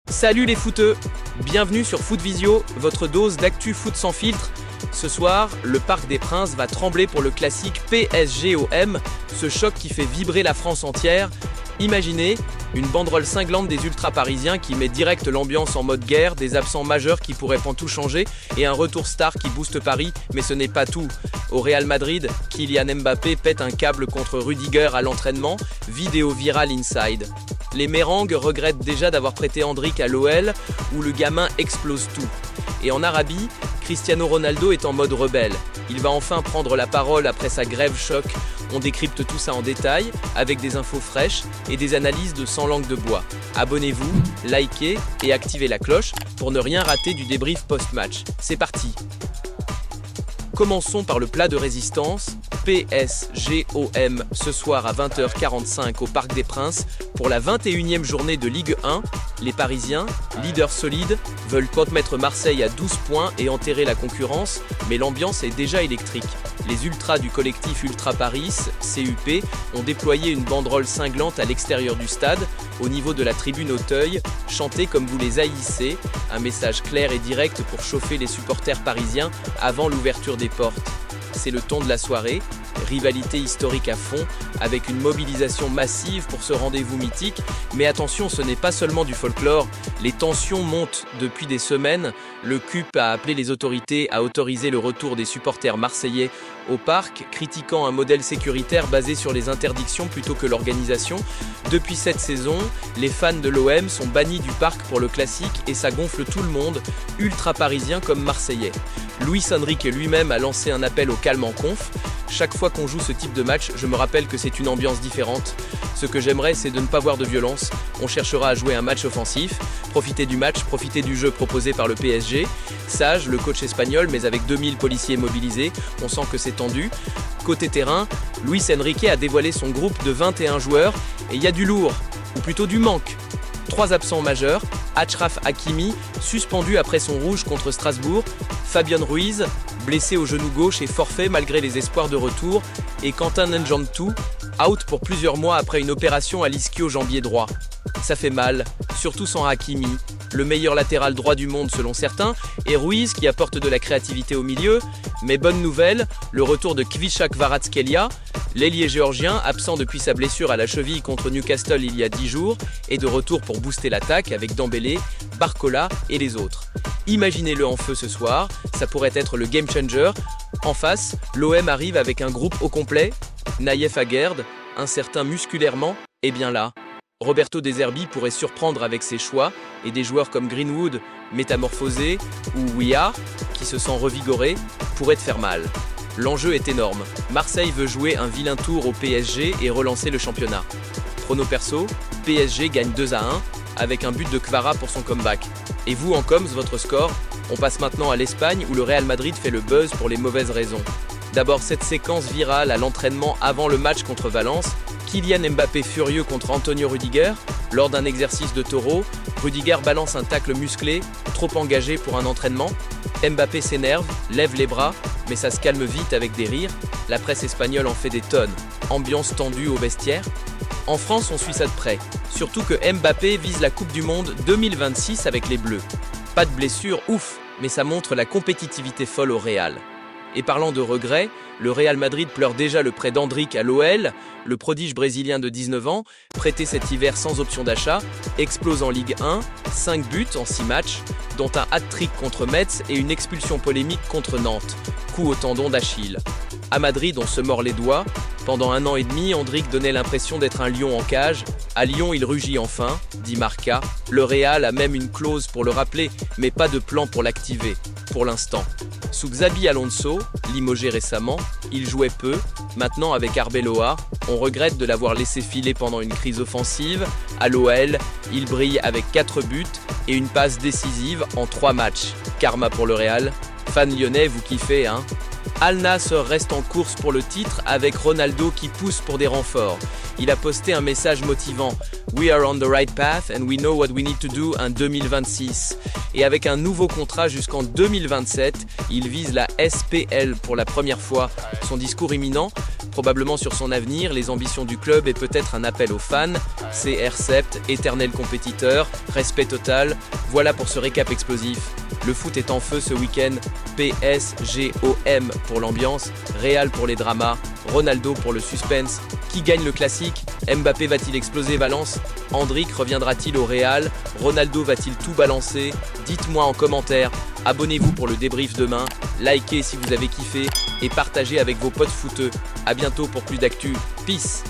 Salut les footeux, bienvenue sur Foot Visio, votre dose d'actu foot sans filtre. Ce soir, le Parc des Princes va trembler pour le classique PSG-OM, ce choc qui fait vibrer la France entière. Imaginez une banderole cinglante des ultra-parisiens qui met direct l'ambiance en mode guerre, des absents majeurs qui pourraient pas tout changer et un retour star qui booste Paris, mais ce n'est pas tout. Au Real Madrid, Kylian Mbappé pète un câble contre Rudiger à l'entraînement, vidéo virale inside. Les Mérangues regrettent déjà d'avoir prêté Endrick à l'OL, où le gamin explose tout. Et en Arabie, Cristiano Ronaldo est en mode rebelle. Il va enfin prendre la parole après sa grève choc. On décrypte tout ça en détail, avec des infos fraîches et des analyses de sans langue de bois. Abonnez-vous, likez et activez la cloche pour ne rien rater du débrief post-match. C'est parti! Commençons par le plat de résistance, PSG-OM ce soir à 20h45 au Parc des Princes pour la 21e journée de Ligue 1. Les Parisiens, leaders solides, veulent mettre Marseille à 12 points et enterrer la concurrence, mais l'ambiance est déjà électrique. Les ultras du collectif Ultra Paris, CUP, ont déployé une banderole cinglante à l'extérieur du stade, au niveau de la tribune Auteuil, chantez comme vous les haïssez, un message clair et direct pour chauffer les supporters parisiens avant l'ouverture des portes. C'est le ton de la soirée, rivalité historique à fond, avec une mobilisation massive pour ce rendez-vous mythique. Mais attention, ce n'est pas seulement du folklore, les tensions montent depuis des semaines. Le CUP a appelé les autorités à autoriser le retour des supporters marseillais au parc, critiquant un modèle sécuritaire basé sur les interdictions plutôt que l'organisation. Depuis cette saison, les fans de l'OM sont bannis du parc pour le classique et ça gonfle tout le monde, ultra parisien comme marseillais. Luis Enrique lui-même a lancé un appel au calme en conf. Chaque fois qu'on joue ce type de match, je me rappelle que c'est une ambiance différente. Ce que j'aimerais, c'est de ne pas voir de violence. On cherchera à jouer un match offensif, profiter du match, profiter du jeu proposé par le PSG. Sage, le coach espagnol, mais avec 2000 policiers mobilisés, on sent que c'est tendu. Côté terrain, Luis Enrique a dévoilé son groupe de 21 joueurs et il y a du lourd, ou plutôt du manque. 3 absents majeurs, Achraf Hakimi, suspendu après son rouge contre Strasbourg, Fabian Ruiz, blessé au genou gauche et forfait malgré les espoirs de retour, et Quentin N'Djamtou, out pour plusieurs mois après une opération à l'ischio-jambier droit. Ça fait mal, surtout sans Hakimi, le meilleur latéral droit du monde selon certains, et Ruiz qui apporte de la créativité au milieu. Mais bonne nouvelle, le retour de Kvicha Kvaratskhelia, l'ailier géorgien, absent depuis sa blessure à la cheville contre Newcastle il y a 10 jours, est de retour pour booster l'attaque avec Dembélé, Barcola et les autres. Imaginez-le en feu ce soir, ça pourrait être le game changer. En face, l'OM arrive avec un groupe au complet, Naïef Aguerd, incertain musculairement, et bien là. Roberto De Zerbi pourrait surprendre avec ses choix, et des joueurs comme Greenwood, métamorphosé, ou Weah, qui se sent revigoré, pourraient te faire mal. L'enjeu est énorme. Marseille veut jouer un vilain tour au PSG et relancer le championnat. Prono perso, PSG gagne 2-1, avec un but de Kvara pour son comeback. Et vous en coms, votre score? On passe maintenant à l'Espagne où le Real Madrid fait le buzz pour les mauvaises raisons. D'abord cette séquence virale à l'entraînement avant le match contre Valence, Kylian Mbappé furieux contre Antonio Rudiger. Lors d'un exercice de taureau, Rudiger balance un tacle musclé, trop engagé pour un entraînement. Mbappé s'énerve, lève les bras, mais ça se calme vite avec des rires. La presse espagnole en fait des tonnes. Ambiance tendue au vestiaire. En France, on suit ça de près. Surtout que Mbappé vise la Coupe du Monde 2026 avec les Bleus. Pas de blessure, ouf, mais ça montre la compétitivité folle au Real. Et parlant de regrets, le Real Madrid pleure déjà le prêt d'Endrick à l'OL. Le prodige brésilien de 19 ans, prêté cet hiver sans option d'achat, explose en Ligue 1, 5 buts en 6 matchs, dont un hat-trick contre Metz et une expulsion polémique contre Nantes. Coup au tendon d'Achille. À Madrid, on se mord les doigts. Pendant 1 an et demi, Endrick donnait l'impression d'être un lion en cage. À Lyon, il rugit enfin, dit Marca. Le Real a même une clause pour le rappeler, mais pas de plan pour l'activer, pour l'instant. Sous Xabi Alonso, limogé récemment, il jouait peu. Maintenant, avec Arbeloa, on regrette de l'avoir laissé filer pendant une crise offensive. À l'OL, il brille avec 4 buts et une passe décisive en 3 matchs. Karma pour le Real. Fan lyonnais, vous kiffez, hein? Al Nassr reste en course pour le titre avec Ronaldo qui pousse pour des renforts. Il a posté un message motivant « We are on the right path and we know what we need to do en 2026 ». Et avec un nouveau contrat jusqu'en 2027, il vise la SPL pour la première fois. Son discours imminent probablement sur son avenir, les ambitions du club et peut-être un appel aux fans. CR7, éternel compétiteur, respect total. Voilà pour ce récap explosif. Le foot est en feu ce week-end. PSGOM pour l'ambiance, Real pour les dramas, Ronaldo pour le suspense. Qui gagne le classique? Mbappé va-t-il exploser Valence? Hendrick reviendra-t-il au Real? Ronaldo va-t-il tout balancer? Dites-moi en commentaire. Abonnez-vous pour le débrief demain. Likez si vous avez kiffé et partagez avec vos potes footeux. A bientôt pour plus d'actu. Peace.